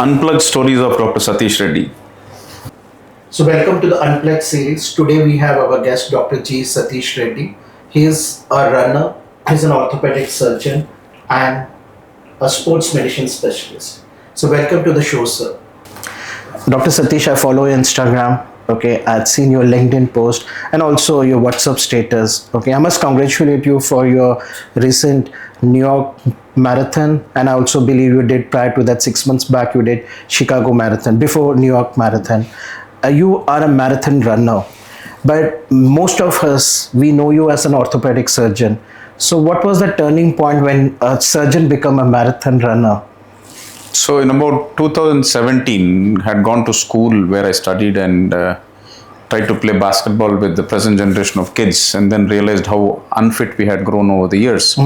Unplugged stories of Dr. Satish Reddy. So, welcome to the Unplugged series. Today, we have our guest, Dr. G. Satish Reddy. He is a runner, he's an orthopedic surgeon, and a sports medicine specialist. So, welcome to the show, sir. Dr. Satish, I follow your Instagram. Okay, I've seen your LinkedIn post and also your WhatsApp status. Okay, I must congratulate you for your recent New York marathon, and I also believe you did prior to that 6 months back you did Chicago marathon before New York marathon. You are a marathon runner, but most of us, we know you as an orthopedic surgeon. So what was the turning point when a surgeon become a marathon runner? So in about 2017, had gone to school where I studied and tried to play basketball with the present generation of kids, and then realized how unfit we had grown over the years.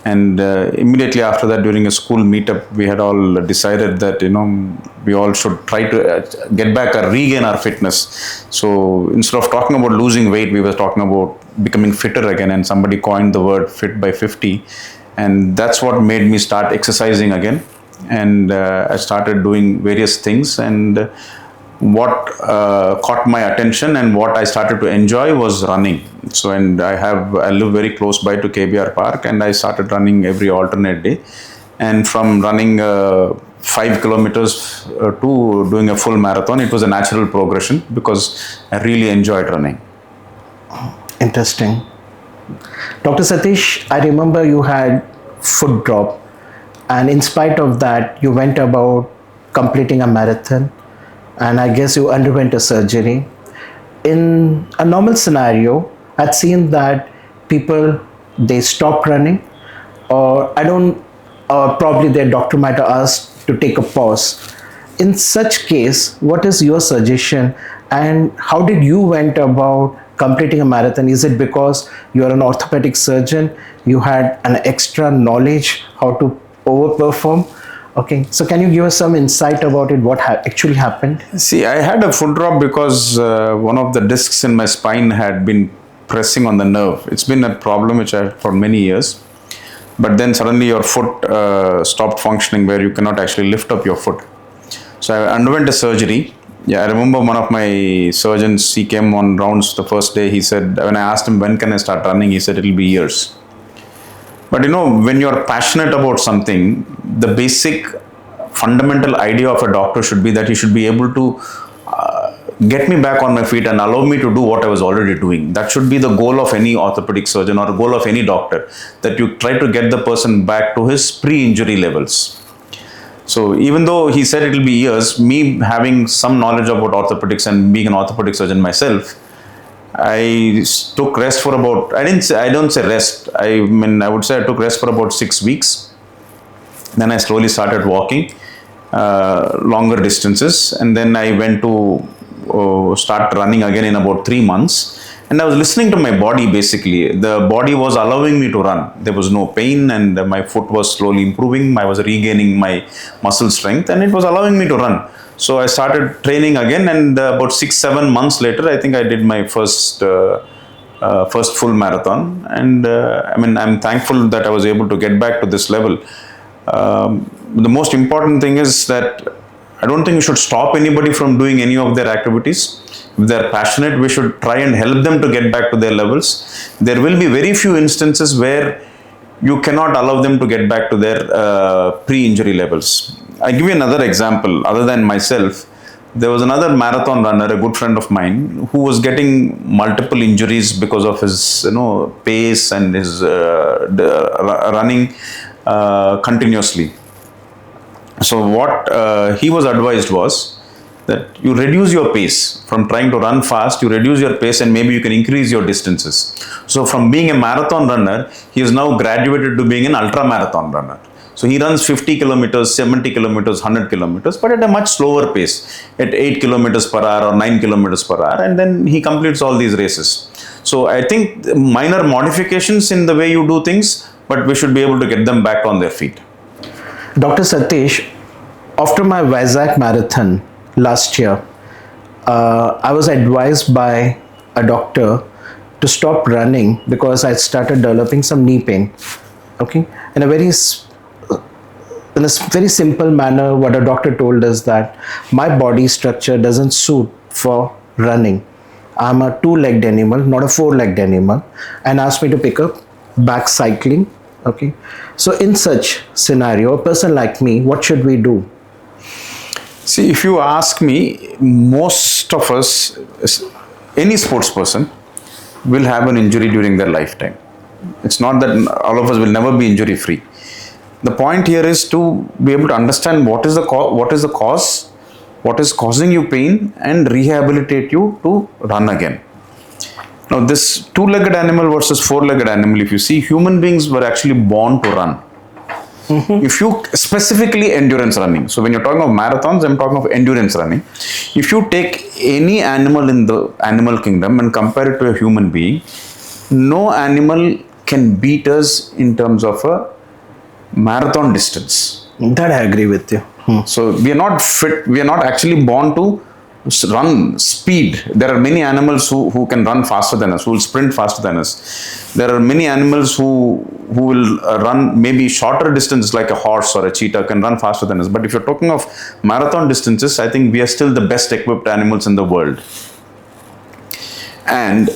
And immediately after that, during a school meetup, we had all decided that we all should try to get back or regain our fitness. So instead of talking about losing weight, we were talking about becoming fitter again, and somebody coined the word fit by 50, and that's what made me start exercising again. And I started doing various things, and what caught my attention and what I started to enjoy was running. So, and I live very close by to KBR Park, and I started running every alternate day. And from running 5 kilometers to doing a full marathon, it was a natural progression because I really enjoyed running. Interesting. Dr. Satish, I remember you had foot drop, and in spite of that, you went about completing a marathon, and I guess you underwent a surgery. In a normal scenario, I'd seen that people, they stop running, or probably their doctor might have asked to take a pause. In such case, what is your suggestion, and how did you went about completing a marathon? Is it because you're an orthopedic surgeon, you had an extra knowledge how to overperform? Okay, so can you give us some insight about it, what actually happened? See, I had a foot drop because one of the discs in my spine had been pressing on the nerve. It's been a problem which I had for many years. But then suddenly your foot stopped functioning where you cannot actually lift up your foot. So I underwent a surgery. Yeah, I remember one of my surgeons, he came on rounds the first day. He said, when I asked him, when can I start running? He said, it'll be years. But when you're passionate about something, the basic fundamental idea of a doctor should be that he should be able to get me back on my feet and allow me to do what I was already doing. That should be the goal of any orthopedic surgeon or the goal of any doctor, that you try to get the person back to his pre-injury levels. So even though he said it will be years, me having some knowledge about orthopedics and being an orthopedic surgeon myself, I took rest for about, I don't say rest, I would say I took rest for about 6 weeks. Then I slowly started walking longer distances, and then I went to start running again in about 3 months. And I was listening to my body basically. The body was allowing me to run. There was no pain, and my foot was slowly improving. I was regaining my muscle strength, and it was allowing me to run. So I started training again, and about 6-7 months later, I think I did my first full marathon. And I'm thankful that I was able to get back to this level. The most important thing is that I don't think we should stop anybody from doing any of their activities. If they're passionate, we should try and help them to get back to their levels. There will be very few instances where you cannot allow them to get back to their pre-injury levels. I'll give you another example. Other than myself, there was another marathon runner, a good friend of mine, who was getting multiple injuries because of his pace and his running continuously. So what he was advised was that you reduce your pace. From trying to run fast, you reduce your pace, and maybe you can increase your distances. So from being a marathon runner, he is now graduated to being an ultra marathon runner. So he runs 50 kilometers, 70 kilometers, 100 kilometers, but at a much slower pace, at 8 kilometers per hour or 9 kilometers per hour, and then he completes all these races. So I think minor modifications in the way you do things, but we should be able to get them back on their feet. Dr. Satish, after my Vizag marathon last year, I was advised by a doctor to stop running because I started developing some knee pain. Okay, and a very in a very simple manner, what a doctor told us that my body structure doesn't suit for running. I'm a two-legged animal, not a four-legged animal, and asked me to pick up back cycling. Okay, so in such scenario, a person like me, what should we do? See, if you ask me, most of us, any sports person, will have an injury during their lifetime. It's not that all of us will never be injury free. The point here is to be able to understand what is the cause, what is causing you pain, and rehabilitate you to run again. Now, this two-legged animal versus four-legged animal, if you see, human beings were actually born to run. If you specifically endurance running, so when you're talking of marathons, I'm talking of endurance running. If you take any animal in the animal kingdom and compare it to a human being, no animal can beat us in terms of a marathon distance. That I agree with you. So we are not fit, we are not actually born to run speed. There are many animals who can run faster than us, who will sprint faster than us. There are many animals who will run maybe shorter distances, like a horse or a cheetah can run faster than us. But if you're talking of marathon distances, I think we are still the best equipped animals in the world. And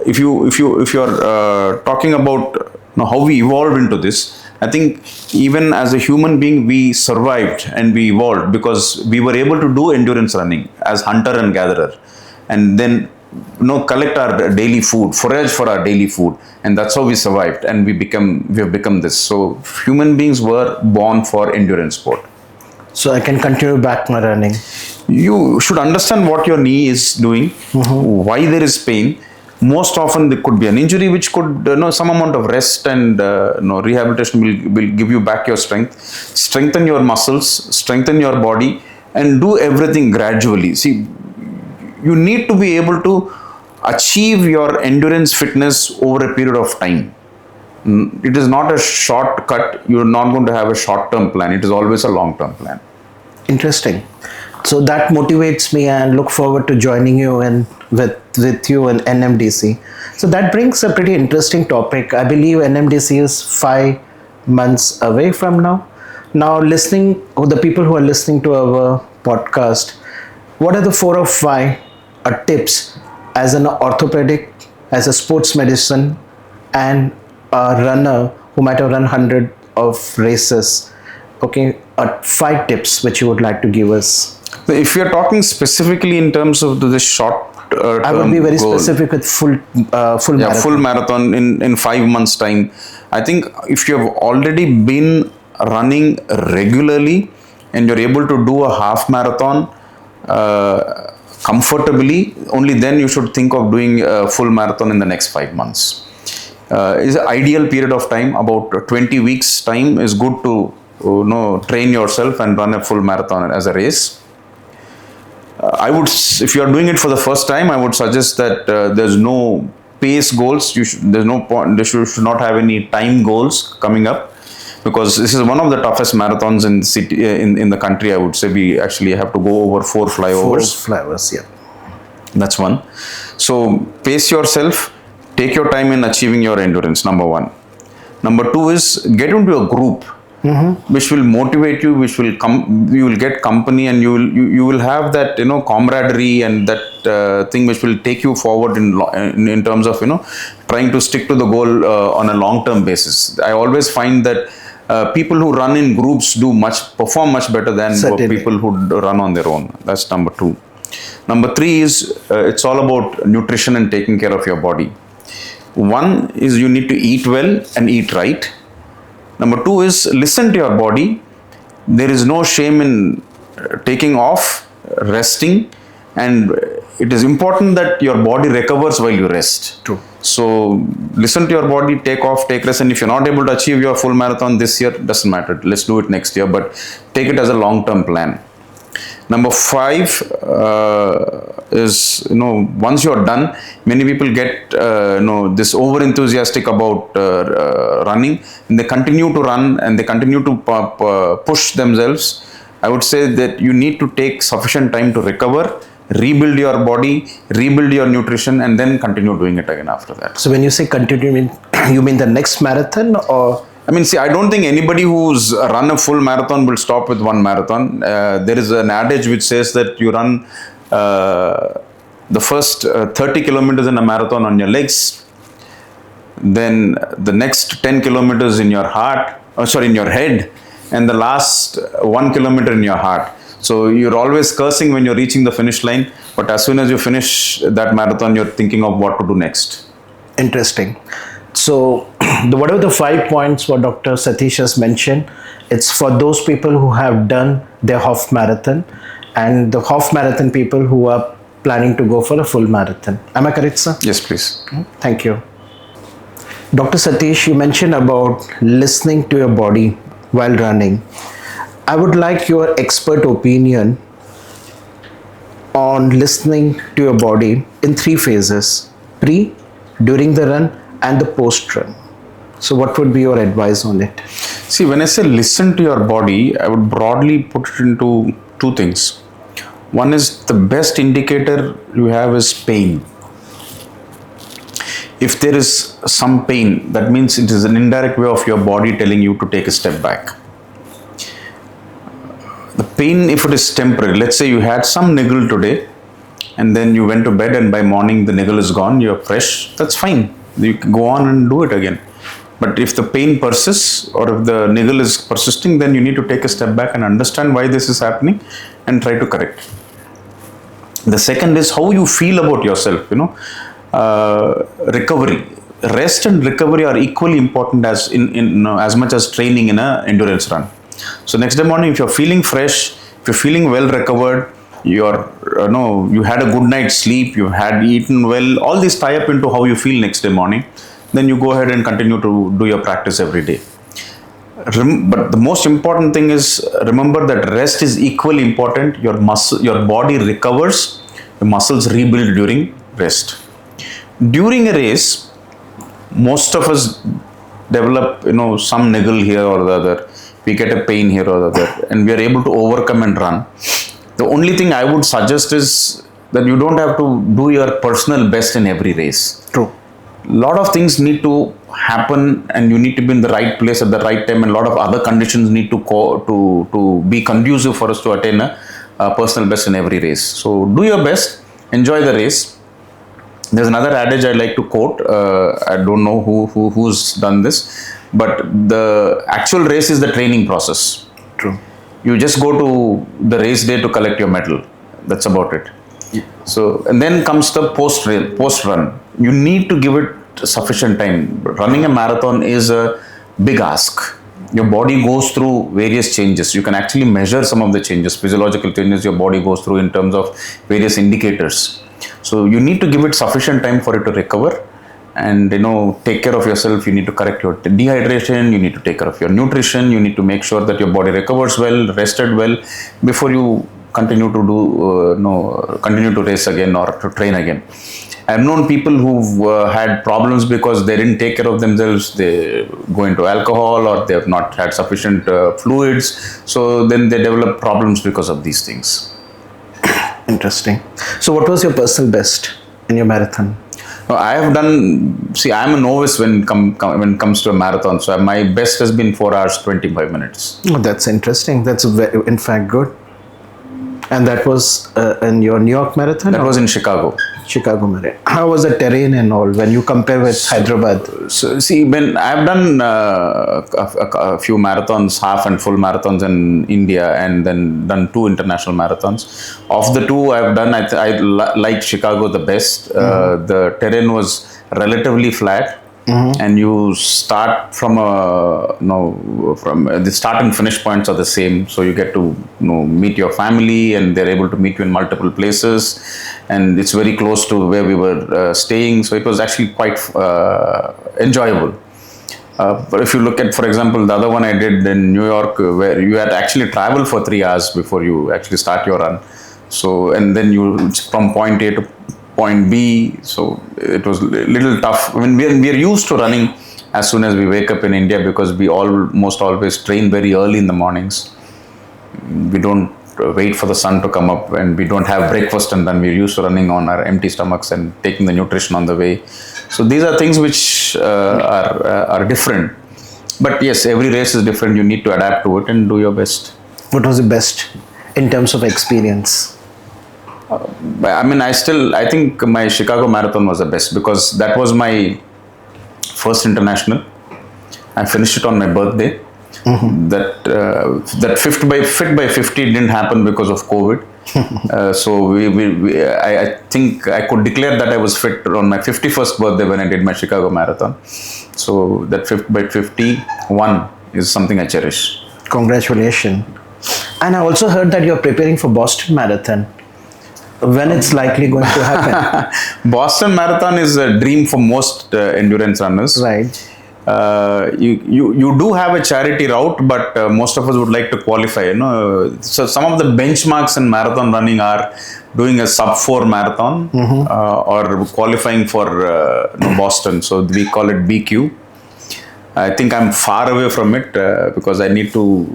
if you're talking about how we evolved into this, I think even as a human being, we survived and we evolved because we were able to do endurance running as hunter and gatherer, and then collect our daily food, forage for our daily food, and that's how we survived, and we have become this. So human beings were born for endurance sport. So I can continue back my running. You should understand what your knee is doing, why there is pain. Most often there could be an injury which could, some amount of rest and rehabilitation will give you back your strength. Strengthen your muscles, strengthen your body, and do everything gradually. See, you need to be able to achieve your endurance fitness over a period of time. It is not a shortcut. You're not going to have a short-term plan. It is always a long-term plan. Interesting. So that motivates me and look forward to joining you and with you in NMDC. So that brings a pretty interesting topic. I believe NMDC is 5 months away from now. Now, the people who are listening to our podcast, what are the 4 or 5 tips as an orthopedic, as a sports medicine, and a runner who might have run 100 of races? Okay, 5 tips which you would like to give us. If you're talking specifically in terms of the short I would be very specific with full marathon. Full marathon in 5 months time. I think if you have already been running regularly and you're able to do a half marathon comfortably, only then you should think of doing a full marathon in the next 5 months. Is an ideal period of time. About 20 weeks time is good to train yourself and run a full marathon as a race. If you are doing it for the first time, I would suggest that there's no pace goals. There's no point. You should not have any time goals coming up, because this is one of the toughest marathons in the city, in the country. I would say we actually have to go over 4 flyovers. 4 flyovers, yeah. That's one. So pace yourself. Take your time in achieving your endurance. Number 1. Number 2 is get into a group. Which will motivate you, you will get company, and you will have that camaraderie and that thing which will take you forward in terms of trying to stick to the goal on a long-term basis. I always find that people who run in groups perform much better than people who run on their own. That's number 2. Number 3 is it's all about nutrition and taking care of your body. 1 is you need to eat well and eat right. Number 2 is listen to your body. There is no shame in taking off, resting, and it is important that your body recovers while you rest. True. So listen to your body, take off, take rest, and if you're not able to achieve your full marathon this year, doesn't matter. Let's do it next year, but take it as a long-term plan. Number 5 is once you're done, many people get this over enthusiastic about running, and they continue to run and they continue to push themselves. I would say that you need to take sufficient time to recover, rebuild your body, rebuild your nutrition, and then continue doing it again after that. So when you say continue, you mean the next marathon, or I mean, see, I don't think anybody who's run a full marathon will stop with one marathon. There is an adage which says that you run the first 30 kilometers in a marathon on your legs, then the next 10 kilometers in your in your head, and the last 1 kilometer in your heart. So you're always cursing when you're reaching the finish line, but as soon as you finish that marathon, you're thinking of what to do next. Interesting. So, whatever the 5 points what Dr. Satish has mentioned, it's for those people who have done their half marathon and the half marathon people who are planning to go for a full marathon. Am I correct, sir? Yes, please. Thank you. Dr. Satish, you mentioned about listening to your body while running. I would like your expert opinion on listening to your body in 3 phases: pre, during the run, and the post run. So, what would be your advice on it? See, when I say listen to your body, I would broadly put it into 2 things. One is the best indicator you have is pain. If there is some pain, that means it is an indirect way of your body telling you to take a step back. The pain, if it is temporary, let's say you had some niggle today and then you went to bed and by morning the niggle is gone, you're fresh, that's fine. You can go on and do it again. But if the pain persists or if the niggle is persisting, then you need to take a step back and understand why this is happening and try to correct. The second is how you feel about yourself, recovery. Rest and recovery are equally important as as much as training in an endurance run. So next day morning, if you're feeling fresh, if you're feeling well recovered, you had a good night's sleep, you had eaten well, all these tie up into how you feel next day morning, then you go ahead and continue to do your practice every day. But the most important thing is remember that rest is equally important. Your body recovers, your muscles rebuild during rest. During a race, most of us develop some niggle here or the other. We get a pain here or the other, and we are able to overcome and run. The only thing I would suggest is that you don't have to do your personal best in every race. True. A lot of things need to happen and you need to be in the right place at the right time, and a lot of other conditions need to be conducive for us to attain a personal best in every race. So do your best, enjoy the race. There's another adage I like to quote. I don't know who's done this, but the actual race is the training process. True. You just go to the race day to collect your medal. That's about it. Yeah. So, and then comes the post run. You need to give it sufficient time. Running a marathon is a big ask. Your body goes through various changes. You can actually measure some of the changes, physiological changes your body goes through in terms of various indicators. So you need to give it sufficient time for it to recover and take care of yourself. You need to correct your dehydration, you need to take care of your nutrition, you need to make sure that your body recovers well, rested well before you continue to race again or to train again. I've known people who've had problems because they didn't take care of themselves. They go into alcohol or they have not had sufficient fluids. So then they develop problems because of these things. Interesting. So what was your personal best in your marathon? I have done, I'm a novice when it comes to a marathon. So my best has been 4 hours, 25 minutes. Oh, that's interesting. That's in fact good. And that was in your New York marathon? That was in Chicago. Chicago marathon. How was the terrain and all when you compare with Hyderabad? So when I've done a few marathons, half and full marathons in India, and then done 2 international marathons. Of the 2 I've done, I liked Chicago the best. The terrain was relatively flat. And you start from the start and finish points are the same, so you get to meet your family, and they're able to meet you in multiple places, and it's very close to where we were staying, so it was actually quite enjoyable. But if you look at, for example, the other one I did in New York, where you had to actually travel for 3 hours before you actually start your run, so and then you from point A to point B, so it was a little tough. I mean, we are used to running as soon as we wake up in India because we almost always train very early in the mornings. We don't wait for the sun to come up, and we don't have breakfast, and then we're used to running on our empty stomachs and taking the nutrition on the way. So these are things which are different. But yes, every race is different. You need to adapt to it and do your best. What was the best in terms of experience? I think my Chicago Marathon was the best because that was my first international. I finished it on my birthday. That fit by 50 didn't happen because of COVID. So I think I could declare that I was fit on my 51st birthday when I did my Chicago Marathon. So that 5 by 51 is something I cherish. Congratulations. And I also heard that you're preparing for Boston Marathon. When it's likely going to happen? Boston Marathon is a dream for most endurance runners. Right. You do have a charity route, but most of us would like to qualify. So some of the benchmarks in marathon running are doing a sub 4 marathon or qualifying for Boston. So we call it BQ. I think I'm far away from it because I need to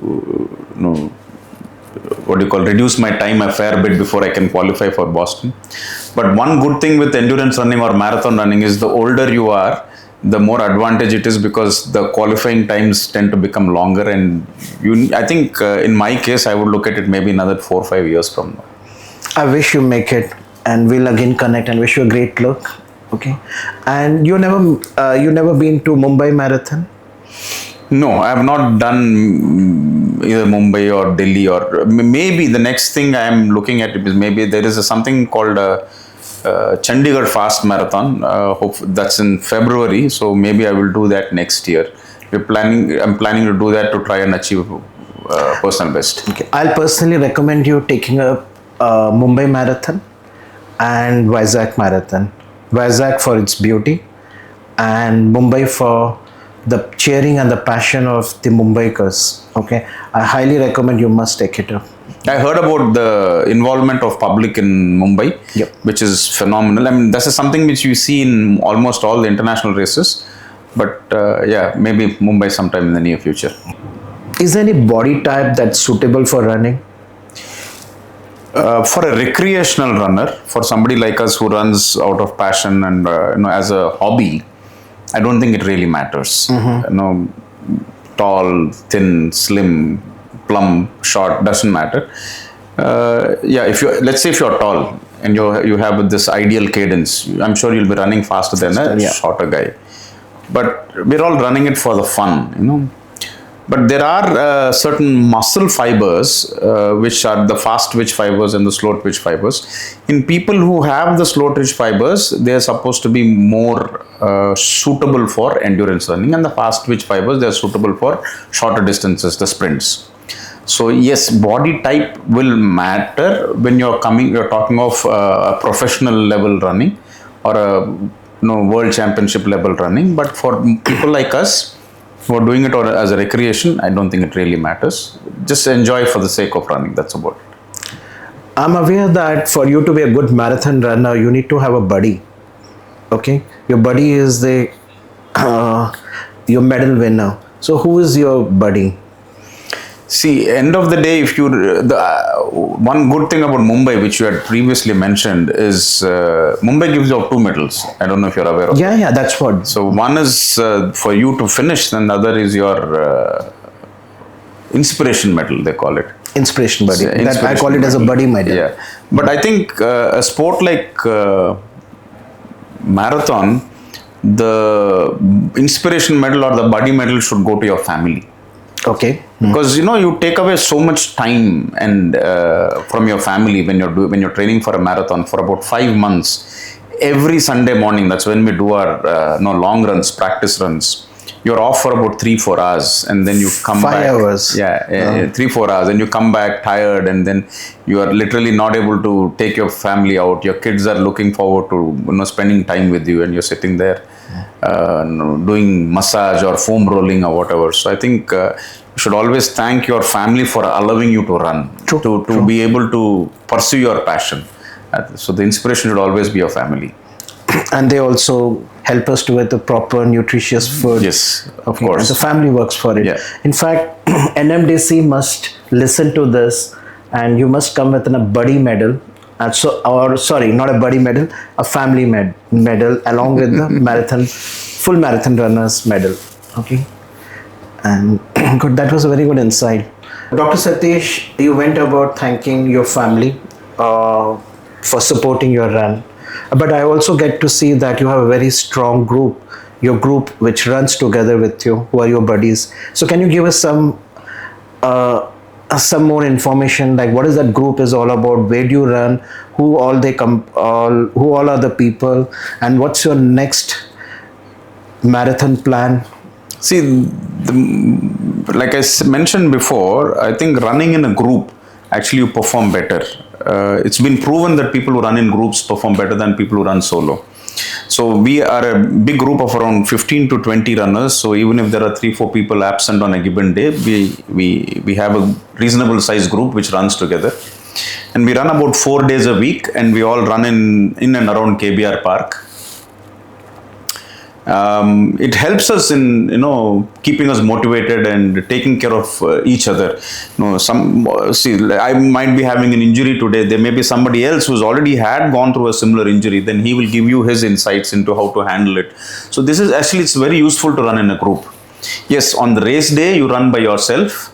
reduce my time a fair bit before I can qualify for Boston. But one good thing with endurance running or marathon running is the older you are, the more advantage it is because the qualifying times tend to become longer. And I think in my case, I would look at it maybe another 4 or 5 years from now. I wish you make it, and we'll again connect and wish you a great luck. Okay. And you never been to Mumbai Marathon? No, I have not done either Mumbai or Delhi, or maybe the next thing I am looking at is maybe there is something called Chandigarh Fast Marathon. That's in February, so maybe I will do that next year. I'm planning to do that to try and achieve personal best. Okay. I'll personally recommend you taking a Mumbai Marathon and Vizag Marathon. Vizag for its beauty and Mumbai for the cheering and the passion of the Mumbaikars. Okay, I highly recommend you must take it up. I heard about the involvement of public in Mumbai, which is phenomenal. I mean, this is something which you see in almost all the international races. But maybe Mumbai sometime in the near future. Is there any body type that's suitable for running? For a recreational runner, for somebody like us who runs out of passion and as a hobby, I don't think it really matters. Tall, thin, slim, plump, short, doesn't matter. Let's say if you're tall and you have this ideal cadence, I'm sure you'll be running faster than a shorter guy. But we're all running it for the fun, But there are certain muscle fibers, which are the fast twitch fibers and the slow twitch fibers. In people who have the slow twitch fibers, they are supposed to be more suitable for endurance running, and the fast twitch fibers, they are suitable for shorter distances, the sprints. So yes, body type will matter when you're talking of professional level running or a world championship level running. But for people like us, for doing it as a recreation, I don't think it really matters. Just enjoy for the sake of running. That's about it. I'm aware that for you to be a good marathon runner, you need to have a buddy. Okay, your buddy is your medal winner. So who is your buddy? See, end of the day, if one good thing about Mumbai, which you had previously mentioned, is Mumbai gives you 2 medals. I don't know if you're aware of. Yeah, that's what. So one is for you to finish, and the other is your inspiration medal. They call it inspiration buddy. I call it as a buddy medal. Yeah, but I think a sport like marathon, the inspiration medal or the buddy medal should go to your family. Okay. Because you take away so much time and from your family when you're training for a marathon for about 5 months. Every Sunday morning, that's when we do our long runs, practice runs. You're off for about 3-4 hours, and then you come 5 back. 5 hours. 3-4 hours, and you come back tired, and then you are literally not able to take your family out. Your kids are looking forward to spending time with you, and you're sitting there doing massage or foam rolling or whatever. So I think you should always thank your family for allowing you to run, to be able to pursue your passion. So the inspiration should always be your family. And they also help us to with the proper nutritious food. Yes, of course. And the family works for it. Yeah. In fact, NMDC must listen to this, and you must come with a buddy medal. Not a buddy medal, a family medal along with the full marathon runners medal. Okay. And good, that was a very good insight. Dr. Satish, you went about thanking your family for supporting your run. But I also get to see that you have a very strong group, your group which runs together with you, who are your buddies. So can you give us some more information, like what is that group is all about, where do you run, who all are the people, and what's your next marathon plan? See, like mentioned before, I think running in a group, actually you perform better. It's been proven that people who run in groups perform better than people who run solo. So we are a big group of around 15 to 20 runners. So even if there are 3-4 people absent on a given day, we have a reasonable sized group which runs together. And we run about 4 days a week, and we all run in and around KBR Park. It helps us in keeping us motivated and taking care of each other. I might be having an injury today. There may be somebody else who's already gone through a similar injury. Then he will give you his insights into how to handle it. So this is actually, it's very useful to run in a group. Yes, on the race day you run by yourself.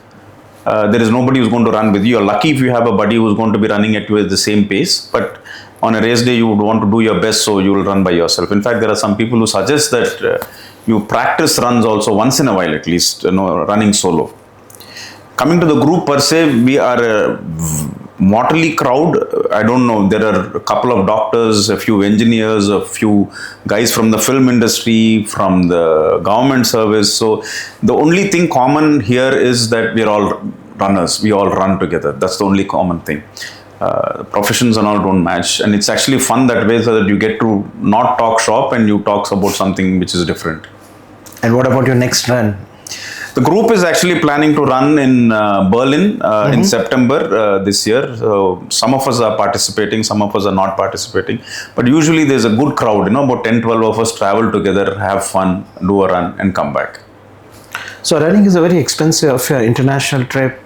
There is nobody who's going to run with you. You're lucky if you have a buddy who's going to be running at you at the same pace. But on a race day, you would want to do your best, so you will run by yourself. In fact, there are some people who suggest that you practice runs also once in a while, at least, running solo. Coming to the group per se, we are a motley crowd. I don't know, there are a couple of doctors, a few engineers, a few guys from the film industry, from the government service. So the only thing common here is that we're all runners. We all run together. That's the only common thing. Professions and all don't match, and it's actually fun that way, so that you get to not talk shop and you talk about something which is different. And what about your next run? The group is actually planning to run in Berlin in September this year. So some of us are participating, some of us are not participating, but usually there's a good crowd, about 10-12 of us travel together, have fun, do a run and come back. So running is a very expensive affair, international trip.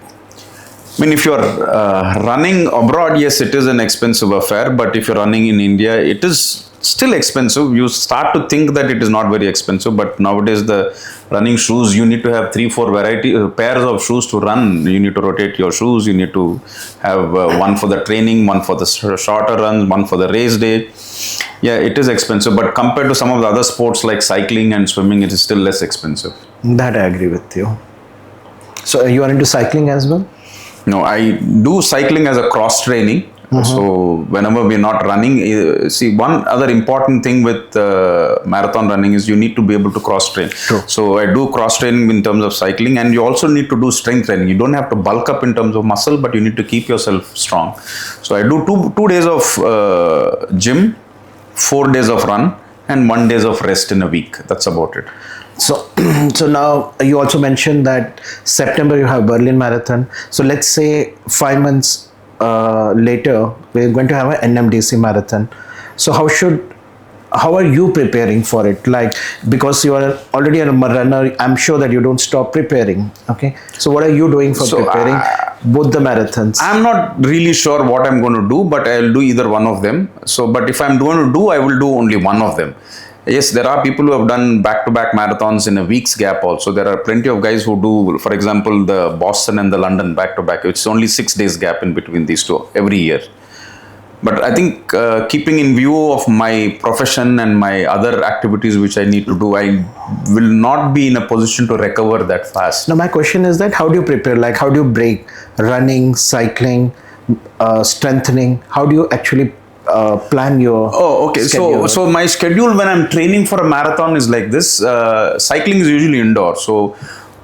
I mean, if you're running abroad, yes, it is an expensive affair. But if you're running in India, it is still expensive. You start to think that it is not very expensive. But nowadays, the running shoes, you need to have 3-4 pairs of shoes to run. You need to rotate your shoes. You need to have one for the training, one for the shorter runs, one for the race day. Yeah, it is expensive. But compared to some of the other sports like cycling and swimming, it is still less expensive. That I agree with you. So you are into cycling as well? No, I do cycling as a cross training. So whenever we're not running, see, one other important thing with marathon running is you need to be able to cross train. True. So I do cross training in terms of cycling, and you also need to do strength training. You don't have to bulk up in terms of muscle, but you need to keep yourself strong. So I do two days of gym, 4 days of run, and 1 day of rest in a week. That's about it. So now you also mentioned that September you have Berlin Marathon. So let's say 5 months later, we're going to have an NMDC Marathon. So how are you preparing for it? Like, because you are already a runner, I'm sure that you don't stop preparing. Okay. So what are you doing for preparing both the marathons? I'm not really sure what I'm going to do, but I'll do either one of them. But if I'm going to do, I will do only one of them. Yes, there are people who have done back-to-back marathons in a week's gap also. There are plenty of guys who do, for example, the Boston and the London back-to-back. It's only 6 days gap in between these two every year. But I think keeping in view of my profession and my other activities which I need to do, I will not be in a position to recover that fast. Now my question is that how do you prepare? Like, how do you break running, cycling, strengthening? How do you actually plan your schedule? So my schedule when I'm training for a marathon is like this. Cycling is usually indoor. So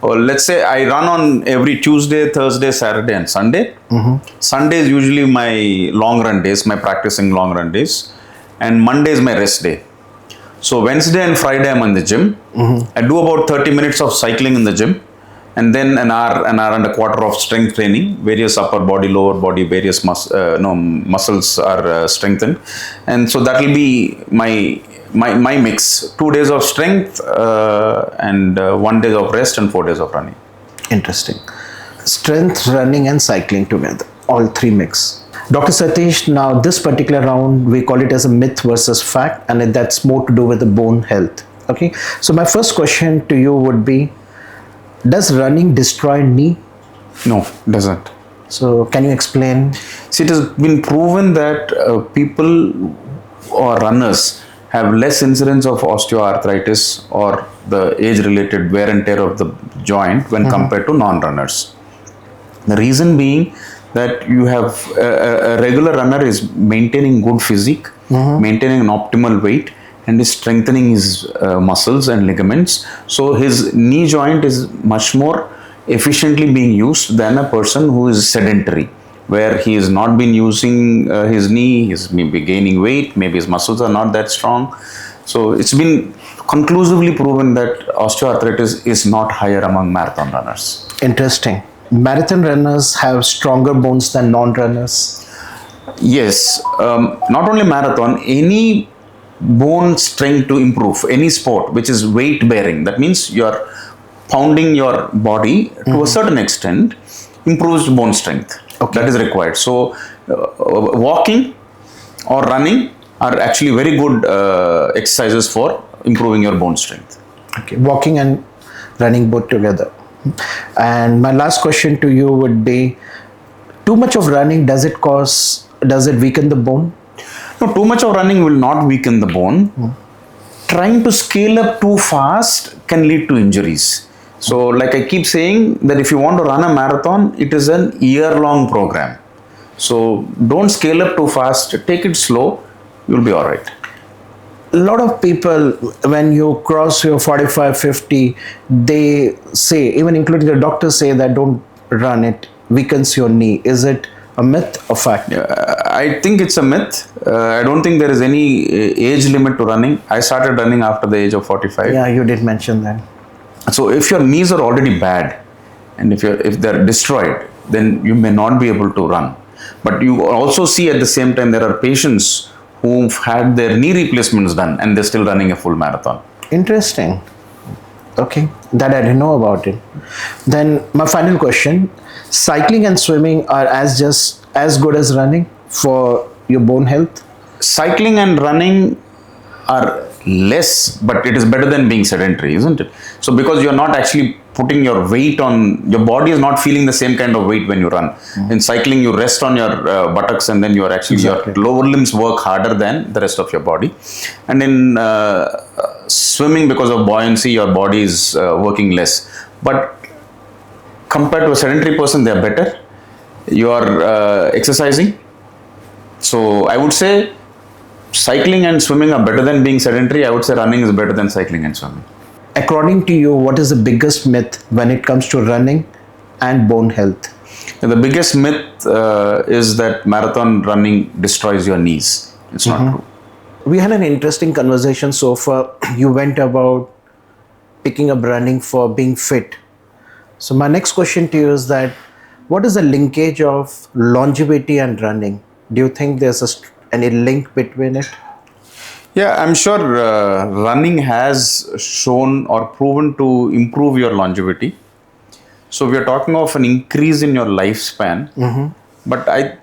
let's say I run on every Tuesday, Thursday, Saturday and Sunday. Sunday is usually my long run days, my practicing long run days. And Monday is my rest day. So Wednesday and Friday I'm in the gym. I do about 30 minutes of cycling in the gym. And then an hour and a quarter of strength training. Various upper body, lower body, various muscles are strengthened, and so that will be my mix. 2 days of strength and 1 day of rest and 4 days of running. Interesting. Strength, running, and cycling together, all three mix. Dr. Satish, now this particular round we call it as a myth versus fact, and that's more to do with the bone health. Okay, so my first question to you would be, Does running destroy knee? No, it doesn't. So can you explain? See, it has been proven that people or runners have less incidence of osteoarthritis or the age-related wear and tear of the joint when compared to non-runners. The reason being that you have a regular runner is maintaining good physique, maintaining an optimal weight, and is strengthening his muscles and ligaments. So his knee joint is much more efficiently being used than a person who is sedentary, where he has not been using his knee, he's maybe gaining weight, maybe his muscles are not that strong. So it's been conclusively proven that osteoarthritis is not higher among marathon runners. Interesting. Marathon runners have stronger bones than non-runners. Yes, not only marathon, any bone strength to improve, any sport which is weight bearing, that means you're pounding your body to a certain extent, improves bone strength. Okay. That is required. So, walking or running are actually very good exercises for improving your bone strength. Okay, walking and running both together. And my last question to you would be, too much of running, does it weaken the bone? No, too much of running will not weaken the bone. Trying to scale up too fast can lead to injuries. So, like I keep saying, that if you want to run a marathon, it is an year-long program. So, don't scale up too fast. Take it slow. You'll be all right. A lot of people, when you cross your 45, 50, they say, even including the doctors say that don't run, it weakens your knee. Is it a myth or fact? I think it's a myth. I don't think there is any age limit to running. I started running after the age of 45. Yeah, you did mention that. So if your knees are already bad and if they're destroyed, then you may not be able to run. But you also see at the same time there are patients who've had their knee replacements done and they're still running a full marathon. Interesting. Okay, that I didn't know about it. Then my final question, cycling and swimming are just as good as running for your bone health? Cycling and running are less, but it is better than being sedentary, isn't it? So because you're not actually putting your weight on, your body is not feeling the same kind of weight when you run. In cycling, you rest on your buttocks and then you're actually, your lower limbs work harder than the rest of your body. And in swimming, because of buoyancy, your body is working less. But compared to a sedentary person, they are better. You are exercising. So I would say cycling and swimming are better than being sedentary. I would say running is better than cycling and swimming. According to you, what is the biggest myth when it comes to running and bone health? The biggest myth is that marathon running destroys your knees. It's not true. We had an interesting conversation so far. You went about picking up running for being fit. So my next question to you is that, what is the linkage of longevity and running? Do you think there's any link between it? Yeah, I'm sure running has shown or proven to improve your longevity. So we are talking of an increase in your lifespan. But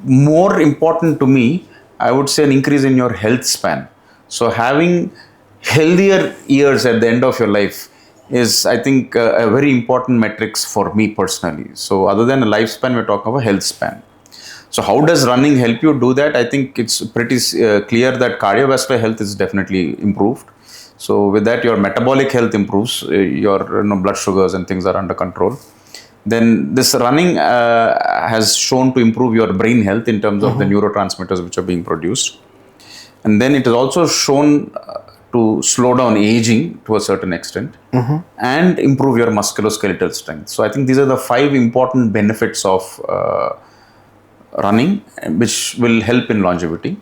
more important to me, I would say an increase in your health span. So having healthier years at the end of your life is, I think, a very important metrics for me personally. So other than a lifespan, we're talking of a health span. So how does running help you do that? I think it's pretty clear that cardiovascular health is definitely improved. So with that, your metabolic health improves, your blood sugars and things are under control. Then this running has shown to improve your brain health in terms of the neurotransmitters which are being produced. And then it is also shown to slow down aging to a certain extent and improve your musculoskeletal strength. So I think these are the 5 important benefits of running, which will help in longevity.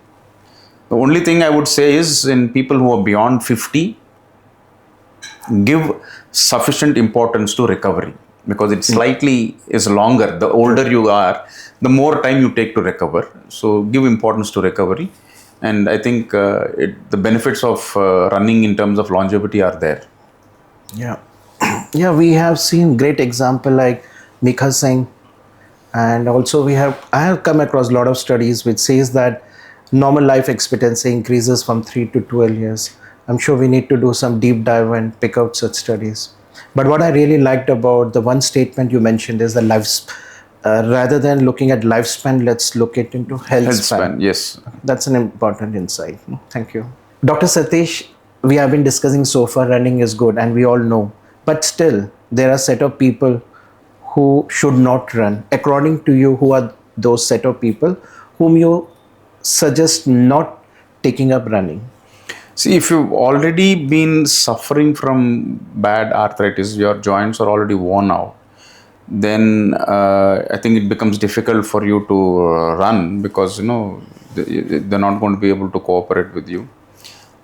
The only thing I would say is, in people who are beyond 50, give sufficient importance to recovery, because it slightly is longer. The older you are, the more time you take to recover. So give importance to recovery. And I think the benefits of running in terms of longevity are there. Yeah. Yeah, we have seen great example like Mikha Singh. And also I have come across a lot of studies which says that normal life expectancy increases from 3 to 12 years. I'm sure we need to do some deep dive and pick out such studies. But what I really liked about the one statement you mentioned is the rather than looking at lifespan, let's look it into health span. Yes. That's an important insight. Thank you. Dr. Satish, we have been discussing so far running is good and we all know. But still, there are set of people who should not run. According to you, who are those set of people whom you suggest not taking up running? See, if you've already been suffering from bad arthritis, your joints are already worn out, then I think it becomes difficult for you to run, because they're not going to be able to cooperate with you.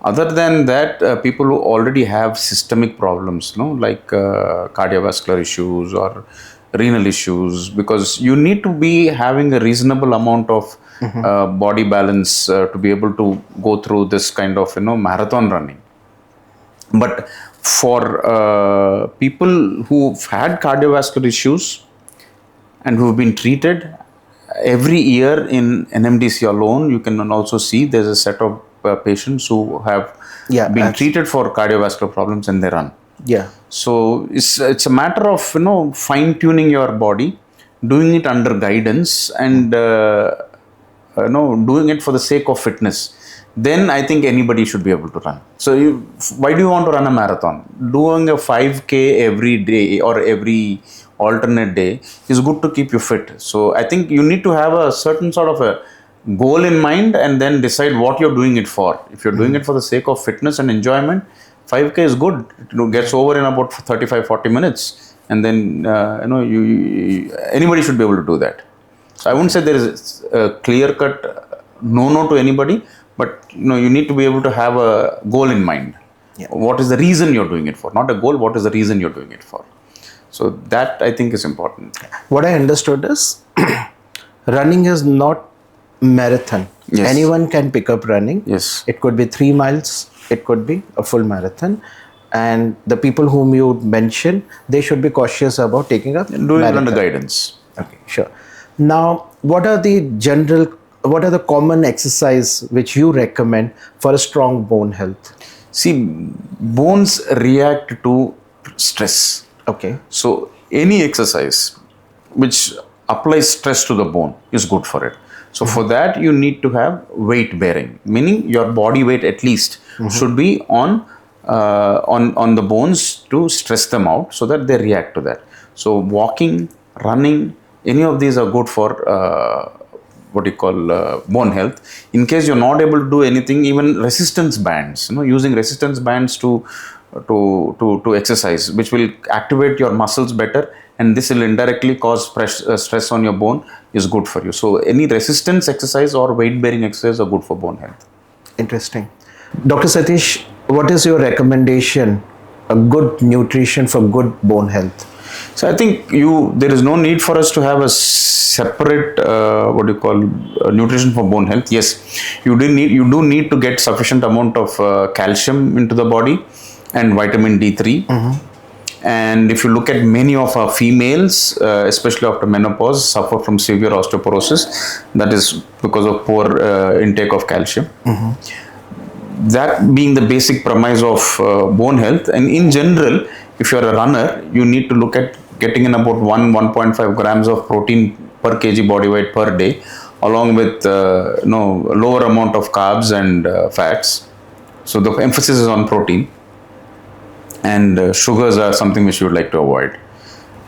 Other than that, people who already have systemic problems, like cardiovascular issues or renal issues, because you need to be having a reasonable amount of body balance to be able to go through this kind of marathon running. But for people who've had cardiovascular issues and who've been treated, every year in NMDC alone, you can also see there's a set of patients who have been treated for cardiovascular problems and they run. Yeah. So it's a matter of fine tuning your body, doing it under guidance, and doing it for the sake of fitness. Then I think anybody should be able to run. So why do you want to run a marathon? Doing a 5K every day or every alternate day is good to keep you fit. So I think you need to have a certain sort of a goal in mind and then decide what you're doing it for. If you're doing it for the sake of fitness and enjoyment, 5K is good. It gets over in about 35-40 minutes, and then anybody should be able to do that. So I wouldn't say there is a clear-cut no to anybody, but you need to be able to have a goal in mind. Yeah. What is the reason you're doing it for? Not a goal. What is the reason you're doing it for? So that I think is important. What I understood is running is not marathon. Yes. Anyone can pick up running. Yes. It could be 3 miles. It could be a full marathon. And the people whom you mentioned, they should be cautious about taking up Doing it under guidance. Okay, sure. Now, what are the common exercise which you recommend for a strong bone health? See, bones react to stress. Okay. So any exercise which applies stress to the bone is good for it. So for that, you need to have weight bearing, meaning your body weight at least should be on the bones to stress them out so that they react to that. So walking, running, any of these are good for bone health. In case you're not able to do anything, even resistance bands, using resistance bands to exercise, which will activate your muscles better, and this will indirectly cause stress on your bone, is good for you. So any resistance exercise or weight bearing exercise are good for bone health. Interesting. Dr. Satish, what is your recommendation, a good nutrition for good bone health? So I think there is no need for us to have a separate nutrition for bone health. Yes, you do need to get sufficient amount of calcium into the body and vitamin D3. And if you look at many of our females, especially after menopause, suffer from severe osteoporosis. That is because of poor intake of calcium. That being the basic premise of bone health. And in general, if you're a runner, you need to look at getting in about 1.5 grams of protein per kg body weight per day, along with lower amount of carbs and fats. So the emphasis is on protein, and sugars are something which you would like to avoid.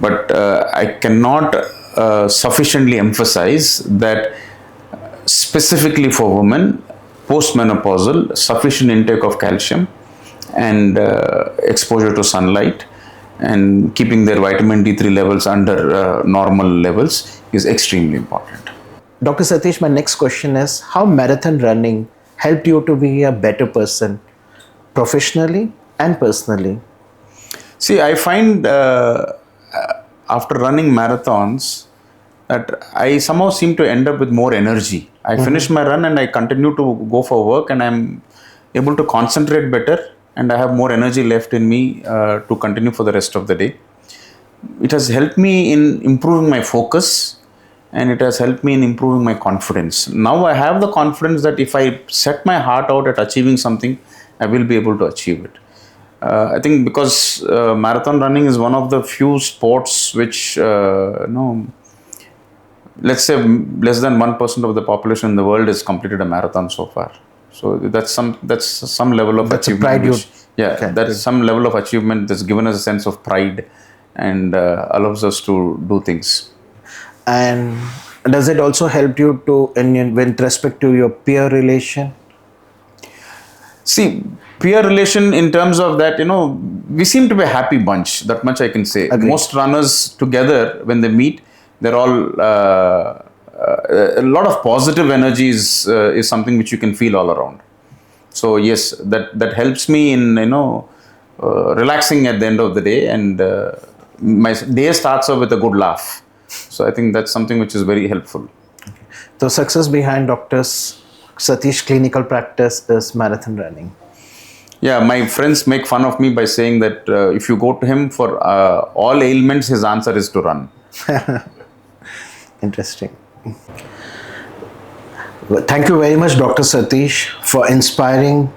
But I cannot sufficiently emphasize that specifically for women, postmenopausal, sufficient intake of calcium and exposure to sunlight and keeping their vitamin D3 levels under normal levels is extremely important. Dr. Satish, my next question is, how marathon running helped you to be a better person professionally and personally? See, I find after running marathons that I somehow seem to end up with more energy. I finish my run and I continue to go for work, and I'm able to concentrate better, and I have more energy left in me to continue for the rest of the day. It has helped me in improving my focus, and it has helped me in improving my confidence. Now I have the confidence that if I set my heart out at achieving something, I will be able to achieve it. I think because marathon running is one of the few sports which, let's say less than 1% of the population in the world has completed a marathon so far. So that's some level of That's a achievement. pride That is some level of achievement that's given us a sense of pride and allows us to do things. And does it also help you to, with respect to your peer relation? See, peer relation in terms of that, we seem to be a happy bunch. That much I can say. Agreed. Most runners together, when they meet, they're all a lot of positive energy is something which you can feel all around. So yes, that helps me in relaxing at the end of the day, and my day starts off with a good laugh. So I think that's something which is very helpful. The success behind Dr. Satish clinical practice is marathon running. Yeah, my friends make fun of me by saying that if you go to him for all ailments, his answer is to run. Interesting. Well, thank you very much, Dr. Satish, for inspiring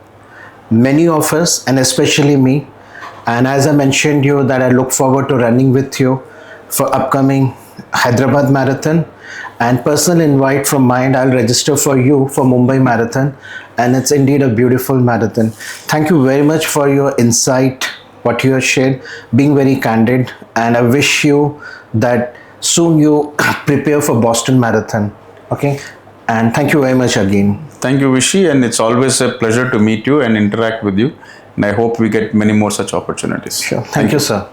many of us, and especially me. And as I mentioned you, that I look forward to running with you for upcoming Hyderabad Marathon. And personal invite from mine, I'll register for you for Mumbai Marathon. And it's indeed a beautiful marathon. Thank you very much for your insight, what you have shared, being very candid. And I wish you that soon you prepare for Boston Marathon. Okay. And thank you very much again. Thank you, Vishy, and it's always a pleasure to meet you and interact with you. And I hope we get many more such opportunities. Sure. Thank you, sir.